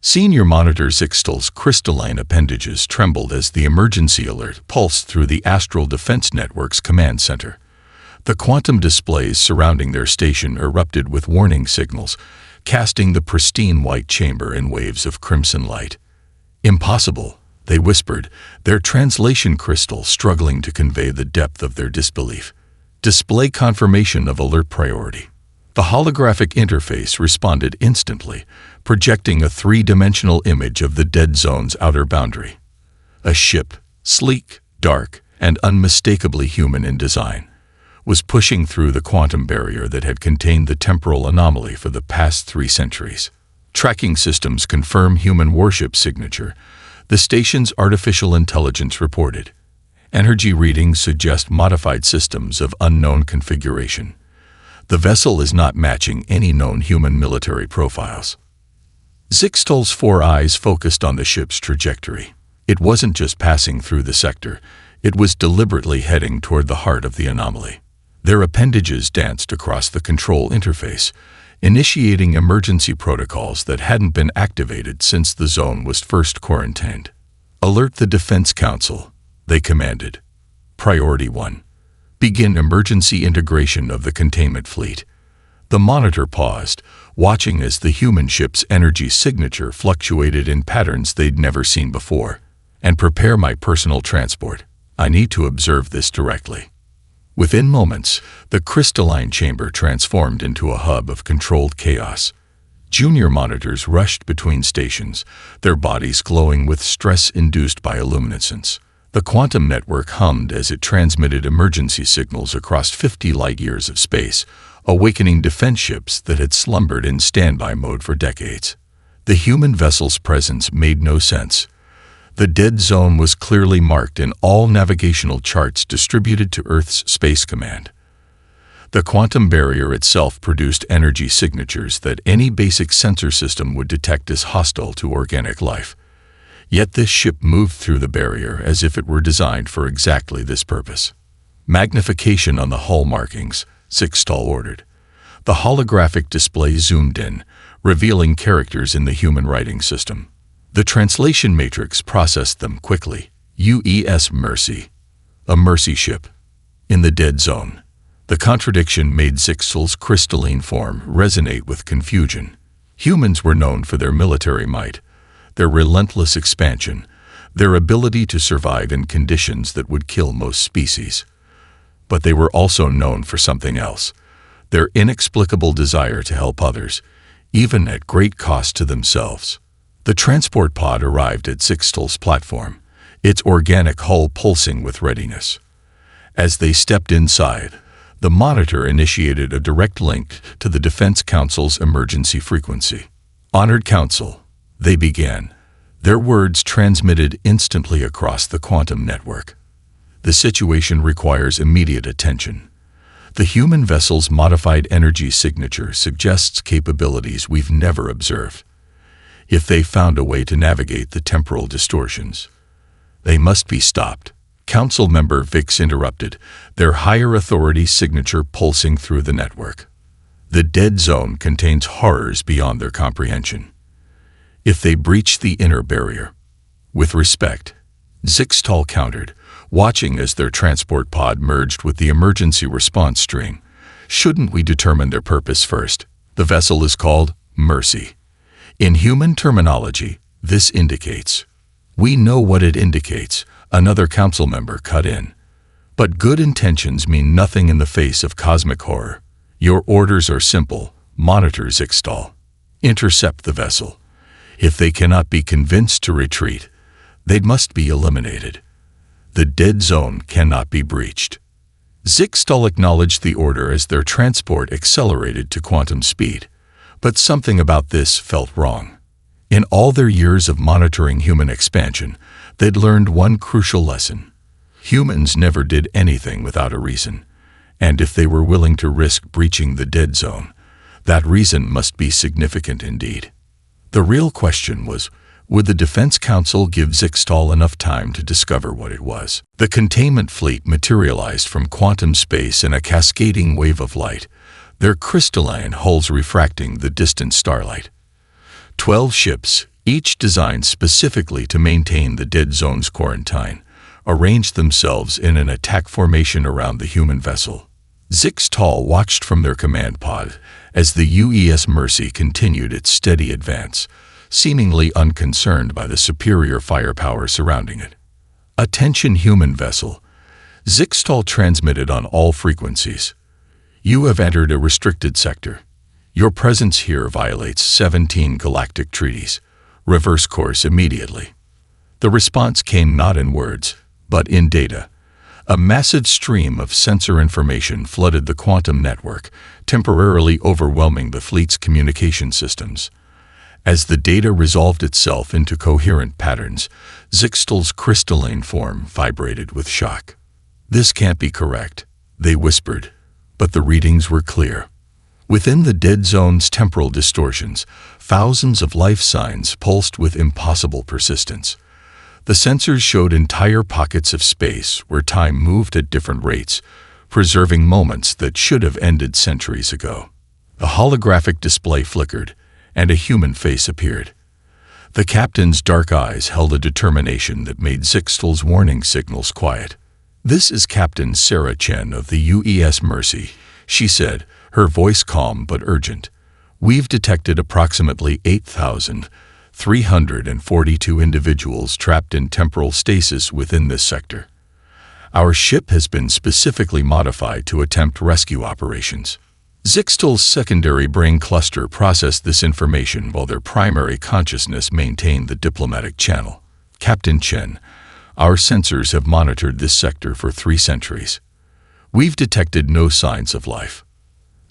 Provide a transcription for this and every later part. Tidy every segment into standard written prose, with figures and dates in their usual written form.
Senior Monitor Zixtal's crystalline appendages trembled as the emergency alert pulsed through the Astral Defense Network's command center. The quantum displays surrounding their station erupted with warning signals, casting the pristine white chamber in waves of crimson light. "Impossible," they whispered, their translation crystal struggling to convey the depth of their disbelief. "Display confirmation of alert priority." The holographic interface responded instantly, projecting a three-dimensional image of the dead zone's outer boundary. A ship, sleek, dark, and unmistakably human in design, was pushing through the quantum barrier that had contained the temporal anomaly for the past 3 centuries. Tracking systems confirm human warship signature, the station's artificial intelligence reported. Energy readings suggest modified systems of unknown configuration. The vessel is not matching any known human military profiles. Zixtal's 4 eyes focused on the ship's trajectory. It wasn't just passing through the sector, it was deliberately heading toward the heart of the anomaly. Their appendages danced across the control interface, initiating emergency protocols that hadn't been activated since the zone was first quarantined. "Alert the Defense Council," they commanded. Priority 1. Begin emergency integration of the containment fleet. The monitor paused, watching as the human ship's energy signature fluctuated in patterns they'd never seen before. "And prepare my personal transport. I need to observe this directly." Within moments, the crystalline chamber transformed into a hub of controlled chaos. Junior monitors rushed between stations, their bodies glowing with stress induced by illuminescence. The quantum network hummed as it transmitted emergency signals across 50 light-years of space, awakening defense ships that had slumbered in standby mode for decades. The human vessel's presence made no sense. The dead zone was clearly marked in all navigational charts distributed to Earth's Space Command. The quantum barrier itself produced energy signatures that any basic sensor system would detect as hostile to organic life. Yet this ship moved through the barrier as if it were designed for exactly this purpose. "Magnification on the hull markings," Zixtal ordered. The holographic display zoomed in, revealing characters in the human writing system. The translation matrix processed them quickly. "UES Mercy." A mercy ship. In the dead zone. The contradiction made Zixtal's crystalline form resonate with confusion. Humans were known for their military might, their relentless expansion, their ability to survive in conditions that would kill most species. But they were also known for something else, their inexplicable desire to help others, even at great cost to themselves. The transport pod arrived at Zixtal's platform, its organic hull pulsing with readiness. As they stepped inside, the monitor initiated a direct link to the Defense Council's emergency frequency. "Honored Council," they began, their words transmitted instantly across the quantum network. "The situation requires immediate attention. The human vessel's modified energy signature suggests capabilities we've never observed. If they found a way to navigate the temporal distortions, they must be stopped." Council member Vix interrupted, their higher authority signature pulsing through the network. "The dead zone contains horrors beyond their comprehension. If they breach the inner barrier." "With respect," Zixtal countered, watching as their transport pod merged with the emergency response stream. "Shouldn't we determine their purpose first? The vessel is called Mercy. In human terminology, this indicates." "We know what it indicates," another council member cut in. "But good intentions mean nothing in the face of cosmic horror. Your orders are simple, Monitor Zixtal. Intercept the vessel. If they cannot be convinced to retreat, they must be eliminated. The dead zone cannot be breached." Zixtal acknowledged the order as their transport accelerated to quantum speed. But something about this felt wrong. In all their years of monitoring human expansion, they'd learned one crucial lesson. Humans never did anything without a reason, and if they were willing to risk breaching the dead zone, that reason must be significant indeed. The real question was, would the Defense Council give Zixtal enough time to discover what it was? The containment fleet materialized from quantum space in a cascading wave of light, their crystalline hulls refracting the distant starlight. 12 ships, each designed specifically to maintain the dead zone's quarantine, arranged themselves in an attack formation around the human vessel. Zixtal watched from their command pod as the UES Mercy continued its steady advance, seemingly unconcerned by the superior firepower surrounding it. "Attention human vessel," Zixtal transmitted on all frequencies. "You have entered a restricted sector. Your presence here violates 17 galactic treaties. Reverse course immediately." The response came not in words, but in data. A massive stream of sensor information flooded the quantum network, temporarily overwhelming the fleet's communication systems. As the data resolved itself into coherent patterns, Zixtal's crystalline form vibrated with shock. "This can't be correct," they whispered, but the readings were clear. Within the dead zone's temporal distortions, thousands of life signs pulsed with impossible persistence. The sensors showed entire pockets of space where time moved at different rates, preserving moments that should have ended centuries ago. A holographic display flickered, and a human face appeared. The captain's dark eyes held a determination that made Zixtal's warning signals quiet. "This is Captain Sarah Chen of the UES Mercy," she said, her voice calm but urgent. "We've detected approximately 8,342 individuals trapped in temporal stasis within this sector. Our ship has been specifically modified to attempt rescue operations." Zixtal's secondary brain cluster processed this information while their primary consciousness maintained the diplomatic channel. "Captain Chen, our sensors have monitored this sector for 3 centuries. We've detected no signs of life."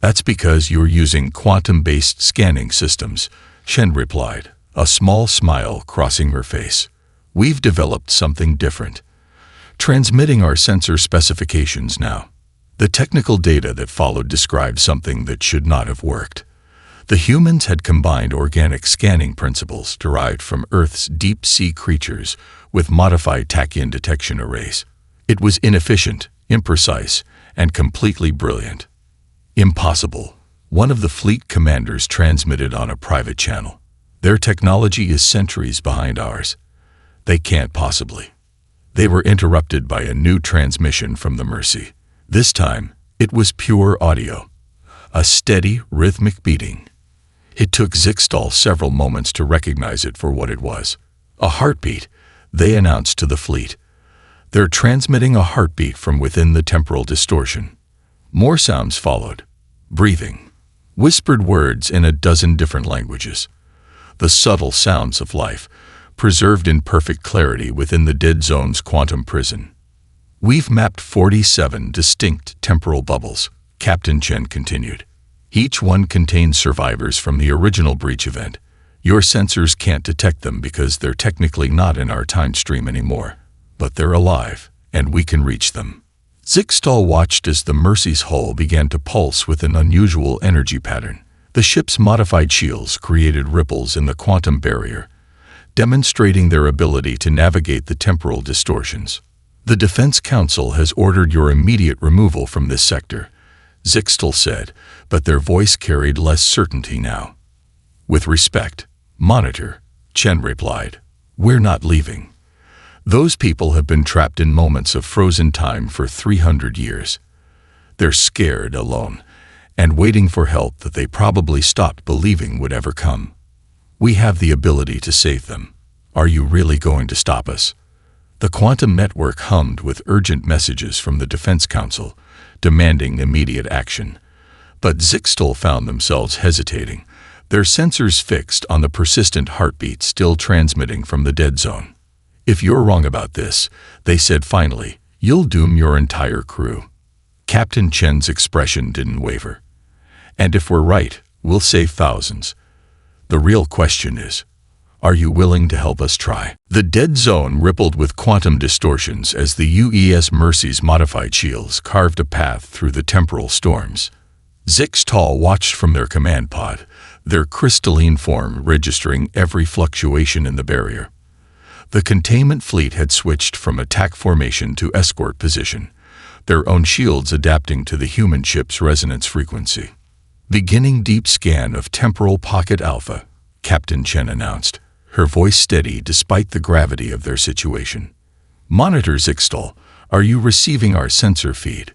"That's because you're using quantum-based scanning systems," Chen replied, a small smile crossing her face. "We've developed something different. Transmitting our sensor specifications now." The technical data that followed described something that should not have worked. The humans had combined organic scanning principles derived from Earth's deep-sea creatures with modified tachyon detection arrays. It was inefficient, imprecise, and completely brilliant. "Impossible," one of the fleet commanders transmitted on a private channel. "Their technology is centuries behind ours. They can't possibly." They were interrupted by a new transmission from the Mercy. This time, it was pure audio. A steady, rhythmic beating. It took Zixtal several moments to recognize it for what it was. "A heartbeat," they announced to the fleet. "They're transmitting a heartbeat from within the temporal distortion." More sounds followed. Breathing. Whispered words in a dozen different languages. The subtle sounds of life, preserved in perfect clarity within the dead zone's quantum prison. "We've mapped 47 distinct temporal bubbles," Captain Chen continued. "Each one contains survivors from the original breach event. Your sensors can't detect them because they're technically not in our time stream anymore. But they're alive, and we can reach them." Zixtal watched as the Mercy's hull began to pulse with an unusual energy pattern. The ship's modified shields created ripples in the quantum barrier, demonstrating their ability to navigate the temporal distortions. "The Defense Council has ordered your immediate removal from this sector," Zixtal said, but their voice carried less certainty now. "With respect, Monitor," Chen replied. "We're not leaving. Those people have been trapped in moments of frozen time for 300 years. They're scared, alone, and waiting for help that they probably stopped believing would ever come. We have the ability to save them. Are you really going to stop us?" The quantum network hummed with urgent messages from the Defense Council, demanding immediate action. But Zixtal found themselves hesitating, their sensors fixed on the persistent heartbeat still transmitting from the dead zone. "If you're wrong about this," they said finally, "you'll doom your entire crew." Captain Chen's expression didn't waver. "And if we're right, we'll save thousands. The real question is, are you willing to help us try?" The dead zone rippled with quantum distortions as the UES Mercy's modified shields carved a path through the temporal storms. Zixtal watched from their command pod, their crystalline form registering every fluctuation in the barrier. The containment fleet had switched from attack formation to escort position, their own shields adapting to the human ship's resonance frequency. "Beginning deep scan of temporal pocket alpha," Captain Chen announced. her voice steady despite the gravity of their situation. "Monitor Zixtal, are you receiving our sensor feed?"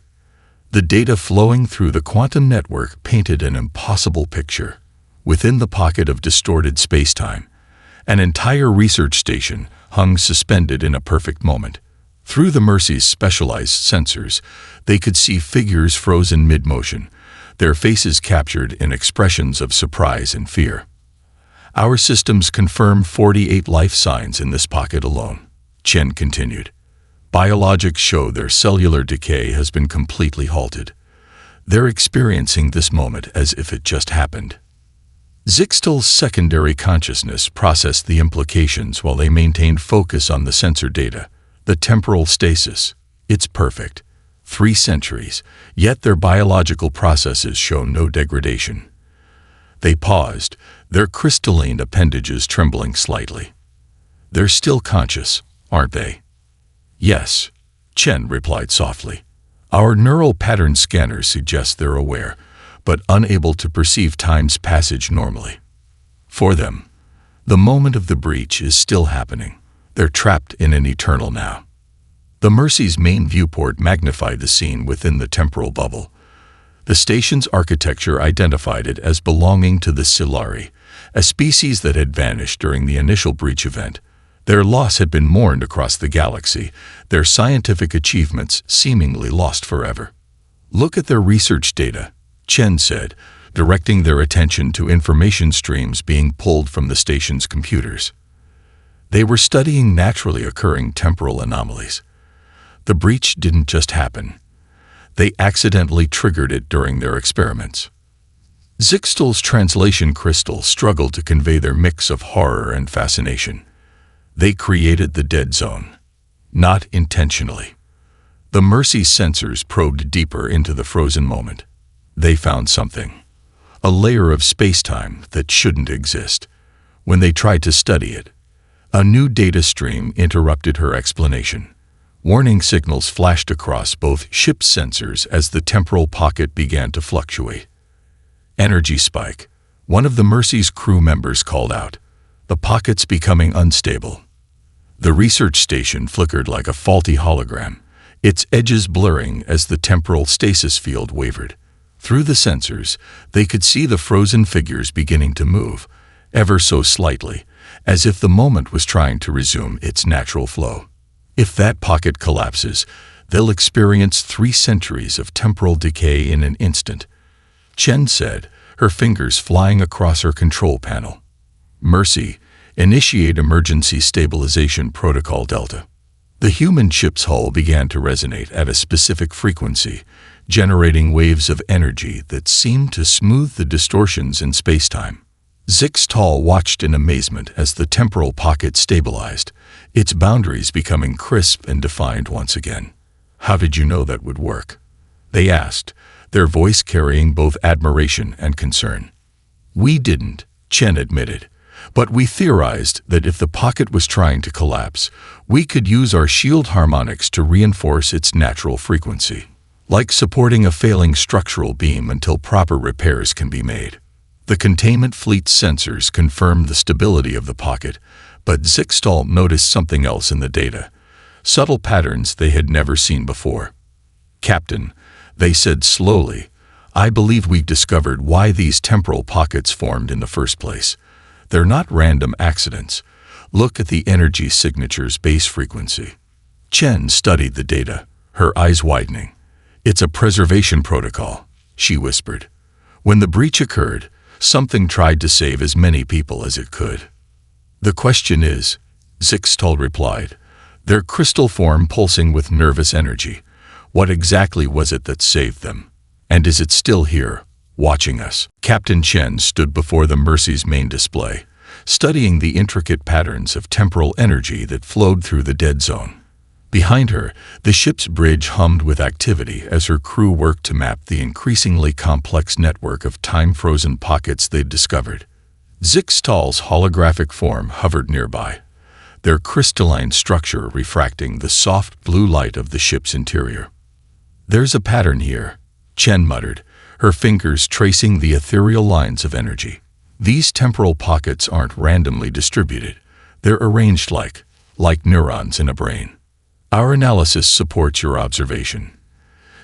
The data flowing through the quantum network painted an impossible picture. Within the pocket of distorted spacetime, an entire research station hung suspended in a perfect moment. Through the Mercy's specialized sensors, they could see figures frozen mid-motion, their faces captured in expressions of surprise and fear. "Our systems confirm 48 life signs in this pocket alone," Chen continued. "Biologics show their cellular decay has been completely halted. They're experiencing this moment as if it just happened." Zixtal's secondary consciousness processed the implications while they maintained focus on the sensor data. The temporal stasis. It's perfect. 3 centuries, yet their biological processes show no degradation. They paused, their crystalline appendages trembling slightly. "They're still conscious, aren't they?" "Yes," Chen replied softly. "Our neural pattern scanners suggest they're aware, but unable to perceive time's passage normally. For them, the moment of the breach is still happening. They're trapped in an eternal now." The Mercy's main viewport magnified the scene within the temporal bubble. The station's architecture identified it as belonging to the Silari, a species that had vanished during the initial breach event. Their loss had been mourned across the galaxy, their scientific achievements seemingly lost forever. "Look at their research data," Chen said, directing their attention to information streams being pulled from the station's computers. They were studying naturally occurring temporal anomalies. The breach didn't just happen. They accidentally triggered it during their experiments. Zixtal's translation crystal struggled to convey their mix of horror and fascination. They created the dead zone. Not intentionally. The Mercy sensors probed deeper into the frozen moment. They found something. A layer of spacetime that shouldn't exist. When they tried to study it, a new data stream interrupted her explanation. Warning signals flashed across both ship sensors as the temporal pocket began to fluctuate. "Energy spike," one of the Mercy's crew members called out. "The pocket's becoming unstable." The research station flickered like a faulty hologram, its edges blurring as the temporal stasis field wavered. Through the sensors, they could see the frozen figures beginning to move, ever so slightly, as if the moment was trying to resume its natural flow. If that pocket collapses, they'll experience 3 centuries of temporal decay in an instant, Chen said, her fingers flying across her control panel. "Mercy, initiate emergency stabilization protocol Delta." The human ship's hull began to resonate at a specific frequency, generating waves of energy that seemed to smooth the distortions in spacetime. Zixtal watched in amazement as the temporal pocket stabilized, its boundaries becoming crisp and defined once again. "How did you know that would work?" they asked, their voice carrying both admiration and concern. "We didn't," Chen admitted, "but we theorized that if the pocket was trying to collapse, we could use our shield harmonics to reinforce its natural frequency, like supporting a failing structural beam until proper repairs can be made." The containment fleet's sensors confirmed the stability of the pocket, but Zixtal noticed something else in the data, subtle patterns they had never seen before. "Captain," they said slowly, "I believe we've discovered why these temporal pockets formed in the first place. They're not random accidents. Look at the energy signature's base frequency." Chen studied the data, her eyes widening. "It's a preservation protocol," she whispered. "When the breach occurred, something tried to save as many people as it could." "The question is," Zixtal replied, their crystal form pulsing with nervous energy, "what exactly was it that saved them? And is it still here, watching us?" Captain Chen stood before the Mercy's main display, studying the intricate patterns of temporal energy that flowed through the dead zone. Behind her, the ship's bridge hummed with activity as her crew worked to map the increasingly complex network of time-frozen pockets they'd discovered. Zixtal's holographic form hovered nearby, their crystalline structure refracting the soft blue light of the ship's interior. "There's a pattern here," Chen muttered, her fingers tracing the ethereal lines of energy. "These temporal pockets aren't randomly distributed. They're arranged like neurons in a brain. Our analysis supports your observation.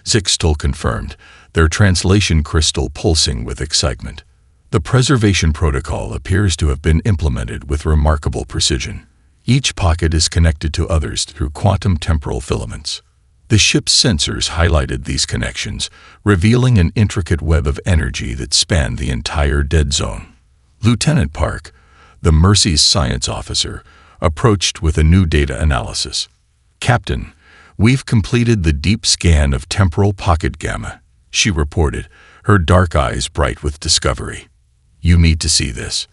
Zixtal confirmed, their translation crystal pulsing with excitement. The preservation protocol appears to have been implemented with remarkable precision. Each pocket is connected to others through quantum temporal filaments. The ship's sensors highlighted these connections, revealing an intricate web of energy that spanned the entire dead zone. Lieutenant Park, the Mercy's science officer, approached with a new data analysis. "Captain, we've completed the deep scan of temporal pocket gamma," she reported, her dark eyes bright with discovery. "You need to see this."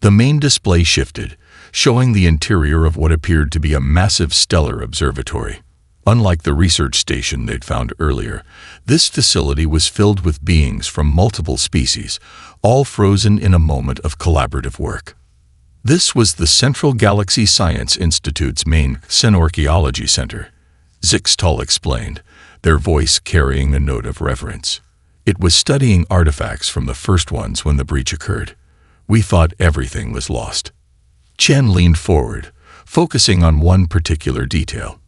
The main display shifted, showing the interior of what appeared to be a massive stellar observatory. Unlike the research station they'd found earlier, this facility was filled with beings from multiple species, all frozen in a moment of collaborative work. This was the Central Galaxy Science Institute's main Xenorchaeology Center, Zixtal explained, their voice carrying a note of reverence. "It was studying artifacts from the first ones when the breach occurred. We thought everything was lost." Chen leaned forward, focusing on one particular detail.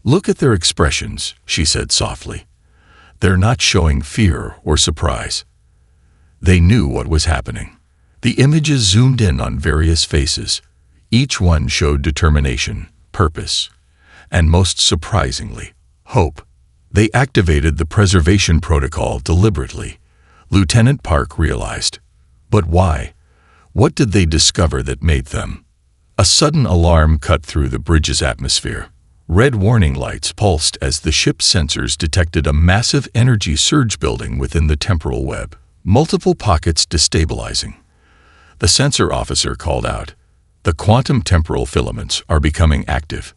"Look at their expressions," she said softly. "They're not showing fear or surprise." They knew what was happening. The images zoomed in on various faces. Each one showed determination, purpose, and most surprisingly, hope. They activated the preservation protocol deliberately, Lieutenant Park realized. But why? What did they discover that made them? A sudden alarm cut through the bridge's atmosphere. Red warning lights pulsed as the ship's sensors detected a massive energy surge building within the temporal web, multiple pockets destabilizing. The sensor officer called out, "The quantum temporal filaments are becoming active."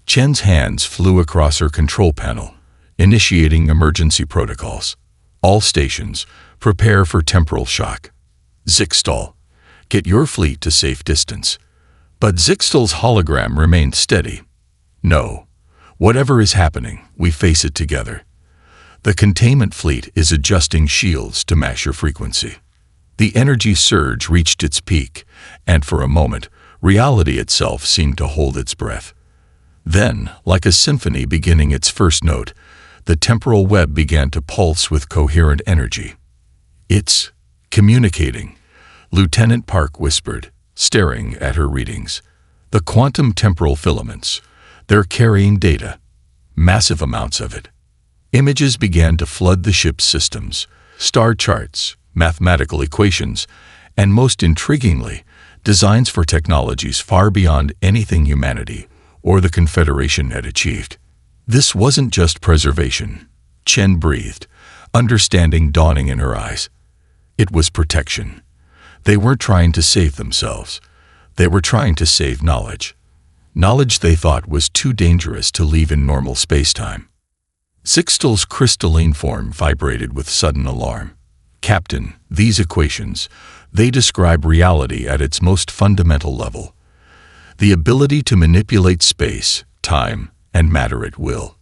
Chen's hands flew across her control panel, initiating emergency protocols. "All stations, prepare for temporal shock." "Zixtal, get your fleet to safe distance." But Zixtal's hologram remained steady. "No. Whatever is happening, we face it together. The containment fleet is adjusting shields to match your frequency." The energy surge reached its peak, and for a moment, reality itself seemed to hold its breath. Then, like a symphony beginning its first note, the temporal web began to pulse with coherent energy. "It's communicating," Lieutenant Park whispered, staring at her readings. "The quantum temporal filaments. They're carrying data. Massive amounts of it." Images began to flood the ship's systems, star charts, mathematical equations, and most intriguingly, designs for technologies far beyond anything humanity or the Confederation had achieved. This wasn't just preservation, Chen breathed, understanding dawning in her eyes. It was protection. They weren't trying to save themselves. They were trying to save knowledge. Knowledge they thought was too dangerous to leave in normal spacetime. Zixtal's crystalline form vibrated with sudden alarm. "Captain, these equations, they describe reality at its most fundamental level. The ability to manipulate space, time, and matter at will.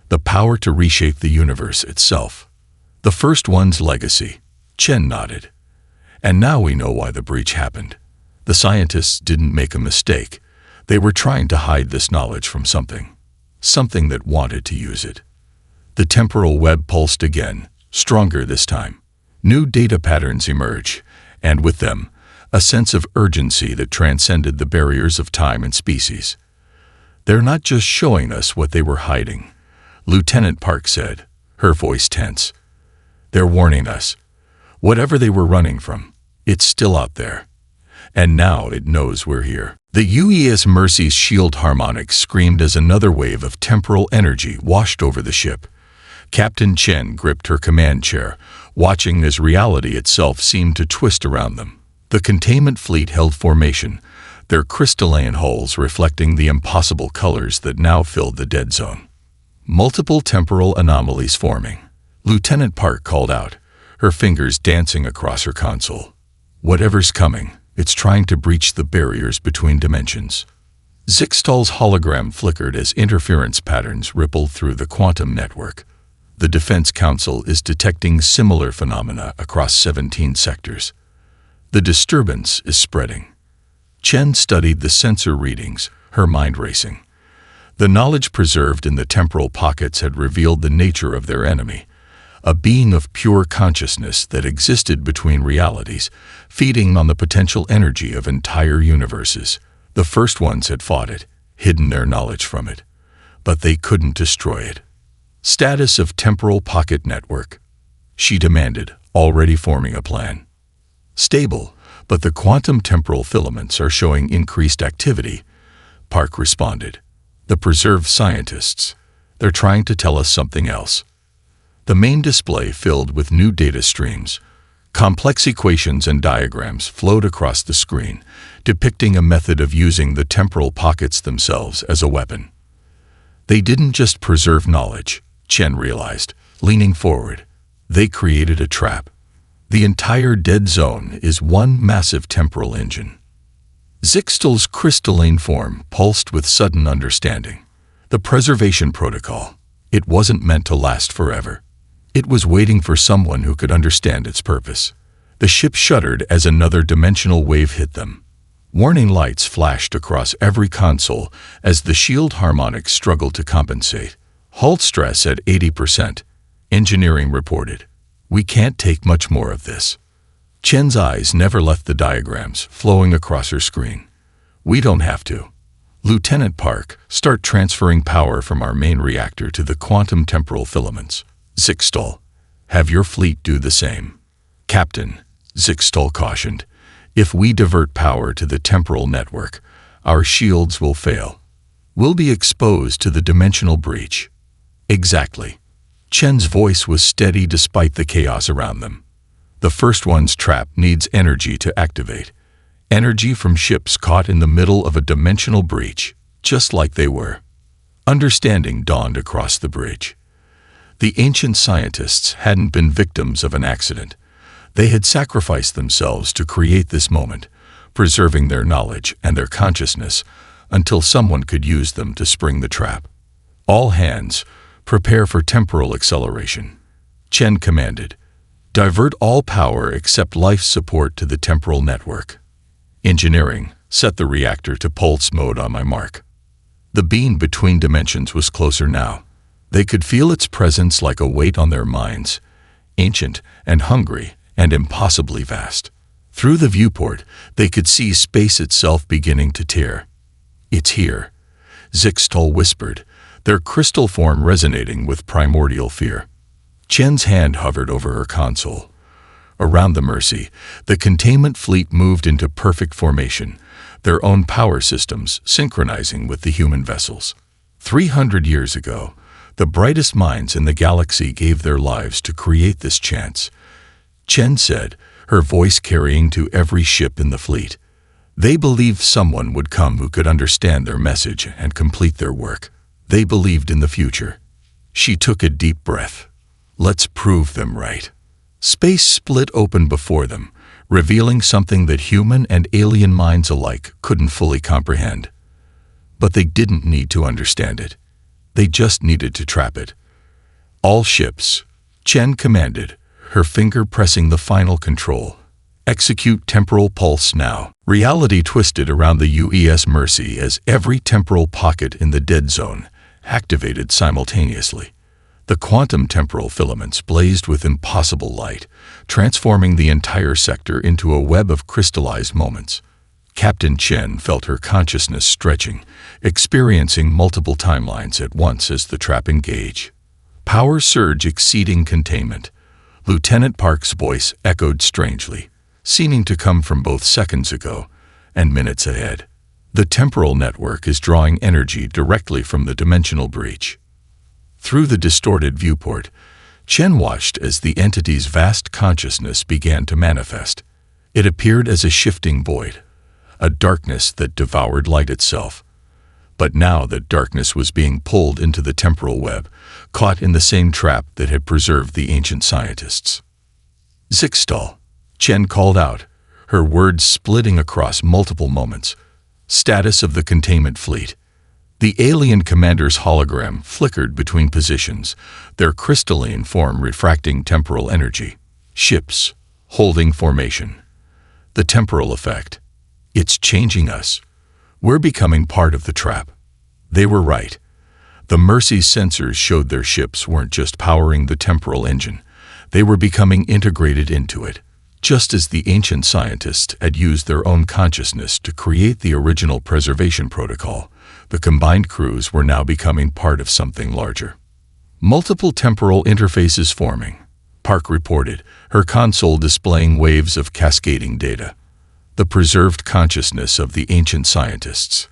The power to reshape the universe itself. The first one's legacy." Chen nodded. "And now we know why the breach happened. The scientists didn't make a mistake. They were trying to hide this knowledge from something that wanted to use it." The temporal web pulsed again, stronger this time. New data patterns emerged, and with them, a sense of urgency that transcended the barriers of time and species. "They're not just showing us what they were hiding," Lieutenant Park said, her voice tense. "They're warning us. Whatever they were running from, it's still out there. And now it knows we're here." The UES Mercy's shield harmonics screamed as another wave of temporal energy washed over the ship. Captain Chen gripped her command chair, watching as reality itself seemed to twist around them. The containment fleet held formation, their crystalline hulls reflecting the impossible colors that now filled the dead zone. Multiple temporal anomalies forming. Lieutenant Park called out, her fingers dancing across her console. "Whatever's coming, it's trying to breach the barriers between dimensions." Zixtal's hologram flickered as interference patterns rippled through the quantum network. The Defense Council is detecting similar phenomena across 17 sectors. The disturbance is spreading. Chen studied the sensor readings, her mind racing. The knowledge preserved in the temporal pockets had revealed the nature of their enemy, a being of pure consciousness that existed between realities, feeding on the potential energy of entire universes. The first ones had fought it, hidden their knowledge from it, but they couldn't destroy it. Status of temporal pocket network, she demanded, already forming a plan. Stable, but the quantum temporal filaments are showing increased activity, Park responded. The preserved scientists, they're trying to tell us something else. The main display filled with new data streams. Complex equations and diagrams flowed across the screen, depicting a method of using the temporal pockets themselves as a weapon. They didn't just preserve knowledge, Chen realized, leaning forward. They created a trap. The entire dead zone is one massive temporal engine. Zixtal's crystalline form pulsed with sudden understanding. The preservation protocol. It wasn't meant to last forever. It was waiting for someone who could understand its purpose. The ship shuddered as another dimensional wave hit them. Warning lights flashed across every console as the shield harmonics struggled to compensate. Hull stress at 80%. Engineering reported. We can't take much more of this. Chen's eyes never left the diagrams flowing across her screen. We don't have to. Lieutenant Park, start transferring power from our main reactor to the quantum temporal filaments. Zixtal, have your fleet do the same. Captain, Zixtal cautioned, if we divert power to the temporal network, our shields will fail. We'll be exposed to the dimensional breach. Exactly. Chen's voice was steady despite the chaos around them. The first one's trap needs energy to activate. Energy from ships caught in the middle of a dimensional breach, just like they were. Understanding dawned across the bridge. The ancient scientists hadn't been victims of an accident. They had sacrificed themselves to create this moment, preserving their knowledge and their consciousness until someone could use them to spring the trap. All hands, prepare for temporal acceleration. Chen commanded. Divert all power except life support to the temporal network. Engineering, set the reactor to pulse mode on my mark. The beam between dimensions was closer now. They could feel its presence like a weight on their minds, ancient and hungry and impossibly vast. Through the viewport, they could see space itself beginning to tear. It's here, Zixtal whispered, their crystal form resonating with primordial fear. Chen's hand hovered over her console. Around the Mercy, the containment fleet moved into perfect formation, their own power systems synchronizing with the human vessels. 300 years ago, the brightest minds in the galaxy gave their lives to create this chance. Chen said, her voice carrying to every ship in the fleet. They believed someone would come who could understand their message and complete their work. They believed in the future. She took a deep breath. Let's prove them right. Space split open before them, revealing something that human and alien minds alike couldn't fully comprehend. But they didn't need to understand it. They just needed to trap it. All ships, Chen commanded, her finger pressing the final control. Execute temporal pulse now. Reality twisted around the UES Mercy as every temporal pocket in the dead zone activated simultaneously. The quantum temporal filaments blazed with impossible light, transforming the entire sector into a web of crystallized moments. Captain Chen felt her consciousness stretching, experiencing multiple timelines at once as the trap engaged. Power surge exceeding containment. Lieutenant Park's voice echoed strangely, seeming to come from both seconds ago and minutes ahead. The temporal network is drawing energy directly from the dimensional breach. Through the distorted viewport, Chen watched as the entity's vast consciousness began to manifest. It appeared as a shifting void, a darkness that devoured light itself. But now that darkness was being pulled into the temporal web, caught in the same trap that had preserved the ancient scientists. Zixtal, Chen called out, her words splitting across multiple moments. Status of the containment fleet. The alien commander's hologram flickered between positions, their crystalline form refracting temporal energy. Ships, holding formation. The temporal effect. It's changing us. We're becoming part of the trap. They were right. The Mercy's sensors showed their ships weren't just powering the temporal engine. They were becoming integrated into it. Just as the ancient scientists had used their own consciousness to create the original preservation protocol, the combined crews were now becoming part of something larger. Multiple temporal interfaces forming, Park reported, her console displaying waves of cascading data. The preserved consciousness of the ancient scientists.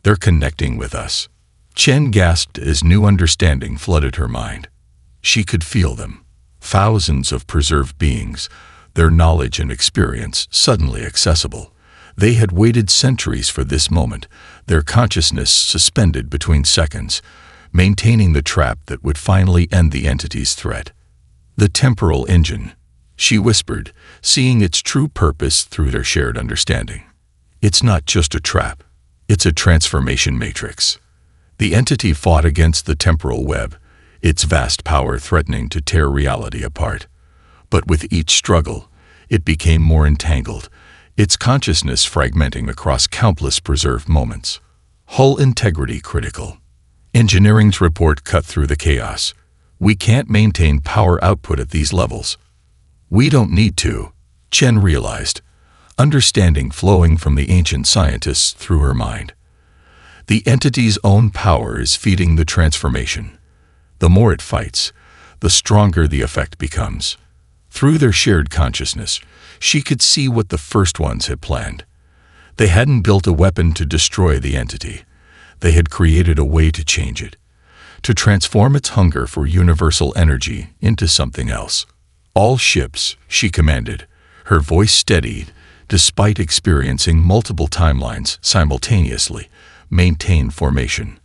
They're connecting with us. Chen gasped as new understanding flooded her mind. She could feel them. Thousands of preserved beings, their knowledge and experience suddenly accessible. They had waited centuries for this moment, their consciousness suspended between seconds, maintaining the trap that would finally end the entity's threat. The temporal engine, she whispered, seeing its true purpose through their shared understanding. It's not just a trap. It's a transformation matrix. The entity fought against the temporal web, its vast power threatening to tear reality apart. But with each struggle, it became more entangled, its consciousness fragmenting across countless preserved moments. Hull integrity critical. Engineering's report cut through the chaos. We can't maintain power output at these levels. We don't need to, Chen realized, understanding flowing from the ancient scientists through her mind. The entity's own power is feeding the transformation. The more it fights, the stronger the effect becomes. Through their shared consciousness, she could see what the first ones had planned. They hadn't built a weapon to destroy the entity. They had created a way to change it, to transform its hunger for universal energy into something else. All ships, she commanded, her voice steadied, despite experiencing multiple timelines simultaneously, maintain formation.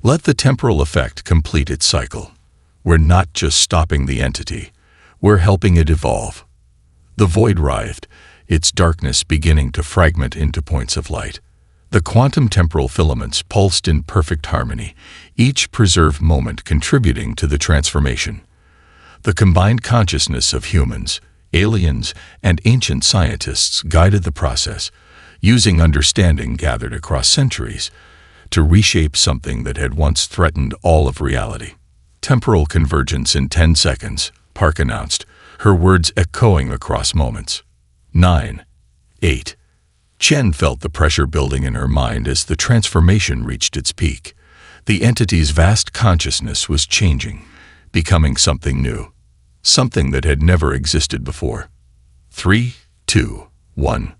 Let the temporal effect complete its cycle. We're not just stopping the entity, we're helping it evolve. The void writhed, its darkness beginning to fragment into points of light. The quantum temporal filaments pulsed in perfect harmony, each preserved moment contributing to the transformation. The combined consciousness of humans, aliens, and ancient scientists guided the process, using understanding gathered across centuries to reshape something that had once threatened all of reality. Temporal convergence in 10 seconds, Park announced, her words echoing across moments. 9, 8. Chen felt the pressure building in her mind as the transformation reached its peak. The entity's vast consciousness was changing, becoming something new, something that had never existed before. 3, 2, 1.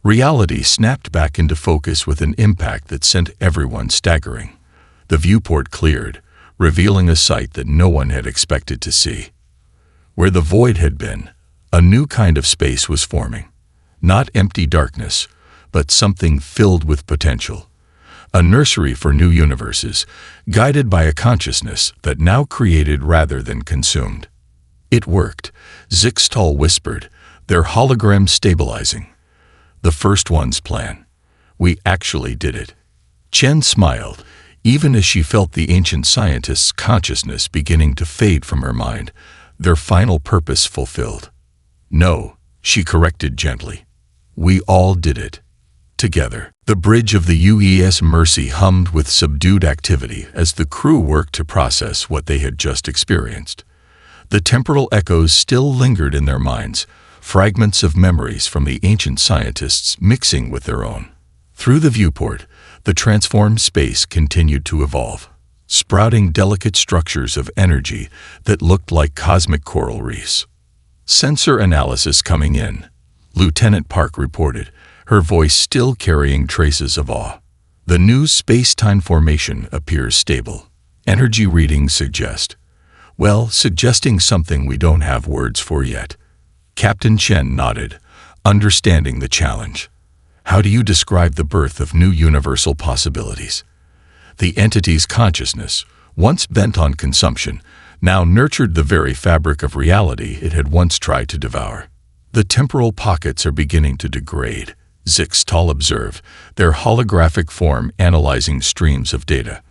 Reality snapped back into focus with an impact that sent everyone staggering. The viewport cleared, revealing a sight that no one had expected to see. Where the void had been, a new kind of space was forming. Not empty darkness, but something filled with potential. A nursery for new universes, guided by a consciousness that now created rather than consumed. It worked, Zixtal whispered, their hologram stabilizing. The first one's plan. We actually did it. Chen smiled, even as she felt the ancient scientist's consciousness beginning to fade from her mind, their final purpose fulfilled. No, she corrected gently. We all did it. Together. The bridge of the UES Mercy hummed with subdued activity as the crew worked to process what they had just experienced. The temporal echoes still lingered in their minds, fragments of memories from the ancient scientists mixing with their own. Through the viewport, the transformed space continued to evolve, sprouting delicate structures of energy that looked like cosmic coral reefs. Sensor analysis coming in, Lieutenant Park reported, her voice still carrying traces of awe. The new space-time formation appears stable. Energy readings suggesting something we don't have words for yet. Captain Chen nodded, understanding the challenge. How do you describe the birth of new universal possibilities? The entity's consciousness, once bent on consumption, now nurtured the very fabric of reality it had once tried to devour. The temporal pockets are beginning to degrade, Zixtal observed, their holographic form analyzing streams of data.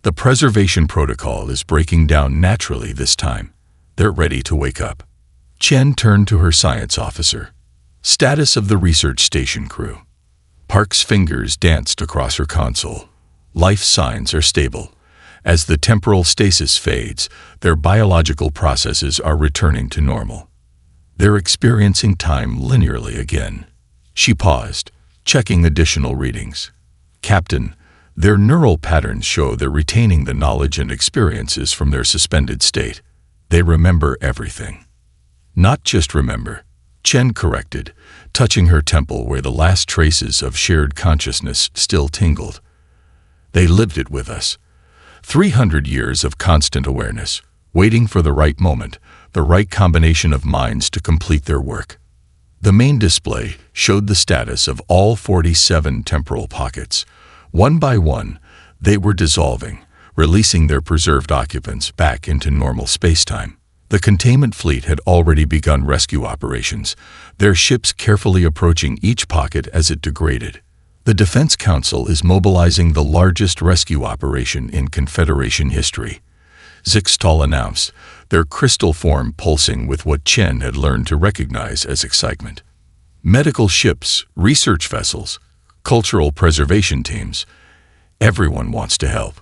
The preservation protocol is breaking down naturally this time. They're ready to wake up. Chen turned to her science officer. Status of the research station crew. Park's fingers danced across her console. Life signs are stable. As the temporal stasis fades, their biological processes are returning to normal. They're experiencing time linearly again. She paused, checking additional readings. Captain, their neural patterns show they're retaining the knowledge and experiences from their suspended state. They remember everything. Not just remember, Chen corrected, touching her temple where the last traces of shared consciousness still tingled. They lived it with us. 300 years of constant awareness, waiting for the right moment, the right combination of minds to complete their work. The main display showed the status of all 47 temporal pockets. One by one, they were dissolving, releasing their preserved occupants back into normal spacetime. The containment fleet had already begun rescue operations, their ships carefully approaching each pocket as it degraded. The Defense Council is mobilizing the largest rescue operation in Confederation history. Zixtal announced, their crystal form pulsing with what Chen had learned to recognize as excitement. Medical ships, research vessels, cultural preservation teams. Everyone wants to help.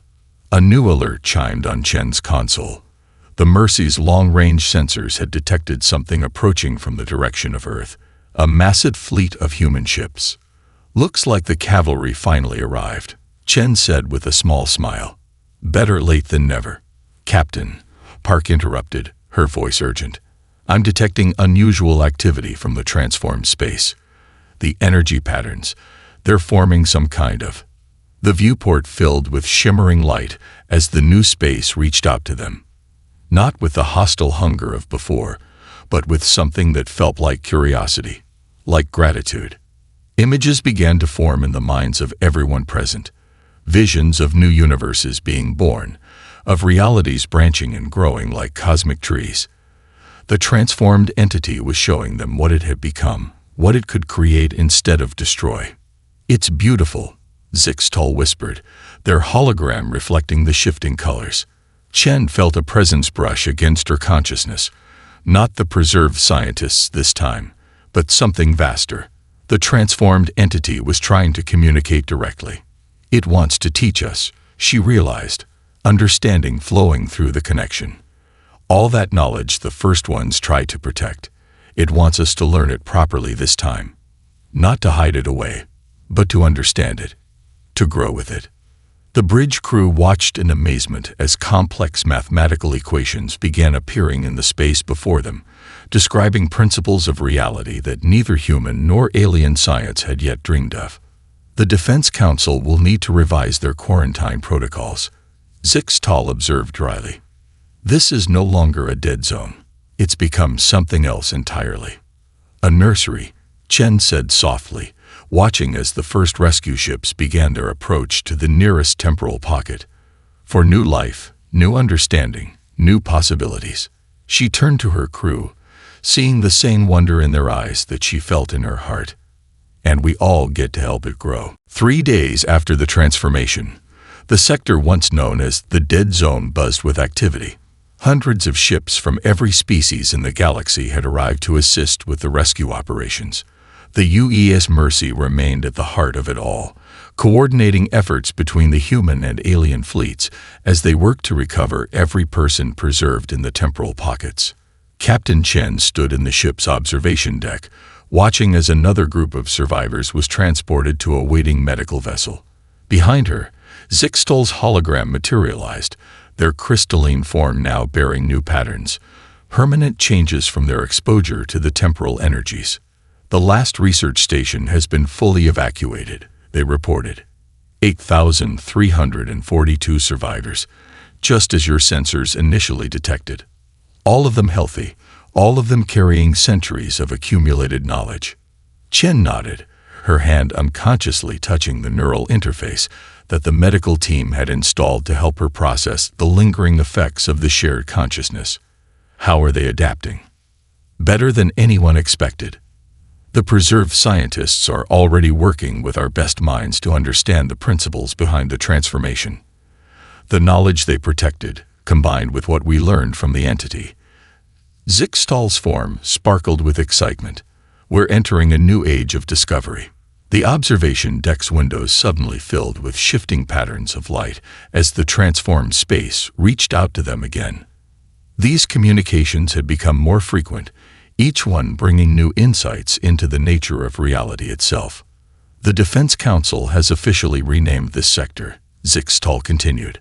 A new alert chimed on Chen's console. The Mercy's long-range sensors had detected something approaching from the direction of Earth. A massive fleet of human ships. Looks like the cavalry finally arrived, Chen said with a small smile. Better late than never. Captain, Park interrupted, her voice urgent. I'm detecting unusual activity from the transformed space. The energy patterns, they're forming some kind of. The viewport filled with shimmering light as the new space reached out to them. Not with the hostile hunger of before, but with something that felt like curiosity, like gratitude. Images began to form in the minds of everyone present. Visions of new universes being born, of realities branching and growing like cosmic trees. The transformed entity was showing them what it had become, what it could create instead of destroy. It's beautiful, Zixtal whispered, their hologram reflecting the shifting colors. Chen felt a presence brush against her consciousness. Not the preserved scientists this time, but something vaster. The transformed entity was trying to communicate directly. It wants to teach us, she realized, understanding flowing through the connection. All that knowledge the first ones tried to protect. It wants us to learn it properly this time. Not to hide it away, but to understand it, to grow with it. The bridge crew watched in amazement as complex mathematical equations began appearing in the space before them, describing principles of reality that neither human nor alien science had yet dreamed of. The Defense Council will need to revise their quarantine protocols, Zixtal observed dryly. This is no longer a dead zone. It's become something else entirely. A nursery, Chen said softly, watching as the first rescue ships began their approach to the nearest temporal pocket. For new life, new understanding, new possibilities. She turned to her crew, seeing the same wonder in their eyes that she felt in her heart. And we all get to help it grow. 3 days after the transformation, the sector once known as the Dead Zone buzzed with activity. Hundreds of ships from every species in the galaxy had arrived to assist with the rescue operations. The UES Mercy remained at the heart of it all, coordinating efforts between the human and alien fleets as they worked to recover every person preserved in the temporal pockets. Captain Chen stood in the ship's observation deck, watching as another group of survivors was transported to a waiting medical vessel. Behind her, Zixtal's hologram materialized, their crystalline form now bearing new patterns, permanent changes from their exposure to the temporal energies. The last research station has been fully evacuated, they reported. 8,342 survivors, just as your sensors initially detected. All of them healthy, all of them carrying centuries of accumulated knowledge. Chen nodded, her hand unconsciously touching the neural interface that the medical team had installed to help her process the lingering effects of the shared consciousness. How are they adapting? Better than anyone expected. The preserved scientists are already working with our best minds to understand the principles behind the transformation. The knowledge they protected, combined with what we learned from the entity. Zixtal's form sparkled with excitement. We're entering a new age of discovery. The observation deck's windows suddenly filled with shifting patterns of light as the transformed space reached out to them again. These communications had become more frequent, each one bringing new insights into the nature of reality itself. The Defense Council has officially renamed this sector, Zixtal continued.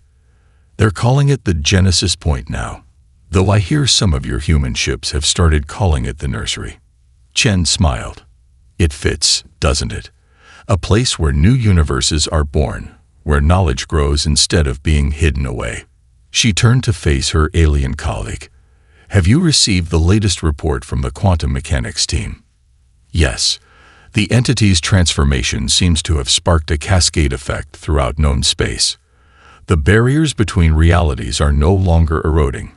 They're calling it the Genesis Point now, though I hear some of your human ships have started calling it the Nursery. Chen smiled. It fits, doesn't it? A place where new universes are born, where knowledge grows instead of being hidden away. She turned to face her alien colleague. Have you received the latest report from the quantum mechanics team? Yes. The entity's transformation seems to have sparked a cascade effect throughout known space. The barriers between realities are no longer eroding.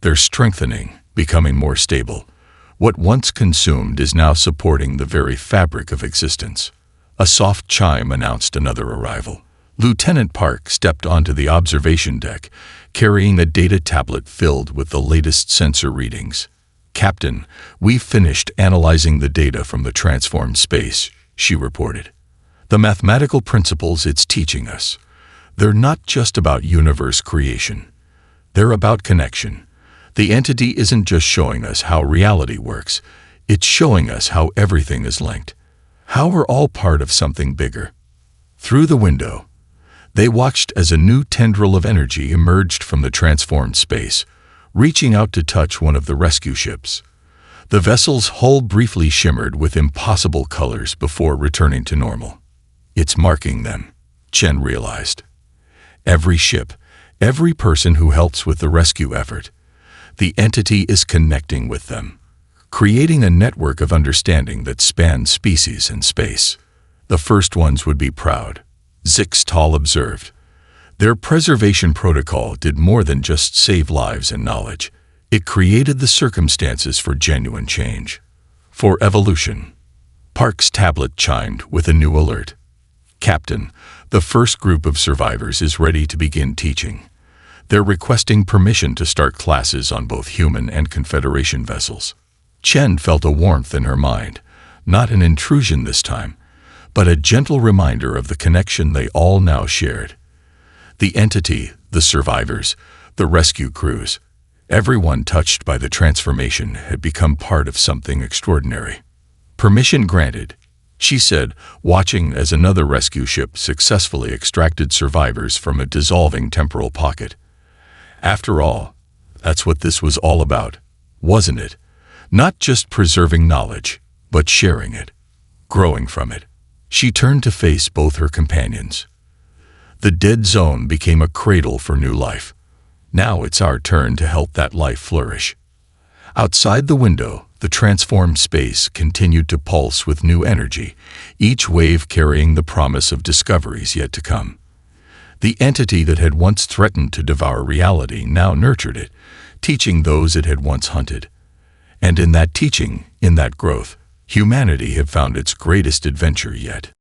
They're strengthening, becoming more stable. What once consumed is now supporting the very fabric of existence. A soft chime announced another arrival. Lieutenant Park stepped onto the observation deck, carrying a data tablet filled with the latest sensor readings. Captain, we've finished analyzing the data from the transformed space, she reported. The mathematical principles it's teaching us, they're not just about universe creation. They're about connection. The entity isn't just showing us how reality works, it's showing us how everything is linked, how we're all part of something bigger. Through the window, they watched as a new tendril of energy emerged from the transformed space, reaching out to touch one of the rescue ships. The vessel's hull briefly shimmered with impossible colors before returning to normal. It's marking them, Chen realized. Every ship, every person who helps with the rescue effort, the entity is connecting with them, creating a network of understanding that spans species and space. The first ones would be proud, Zixtal observed. Their preservation protocol did more than just save lives and knowledge. It created the circumstances for genuine change. For evolution. Park's tablet chimed with a new alert. Captain, the first group of survivors is ready to begin teaching. They're requesting permission to start classes on both human and Confederation vessels. Chen felt a warmth in her mind, not an intrusion this time, but a gentle reminder of the connection they all now shared. The entity, the survivors, the rescue crews, everyone touched by the transformation had become part of something extraordinary. Permission granted, she said, watching as another rescue ship successfully extracted survivors from a dissolving temporal pocket. After all, that's what this was all about, wasn't it? Not just preserving knowledge, but sharing it, growing from it. She turned to face both her companions. The dead zone became a cradle for new life. Now it's our turn to help that life flourish. Outside the window, the transformed space continued to pulse with new energy, each wave carrying the promise of discoveries yet to come. The entity that had once threatened to devour reality now nurtured it, teaching those it had once hunted. And in that teaching, in that growth, humanity had found its greatest adventure yet.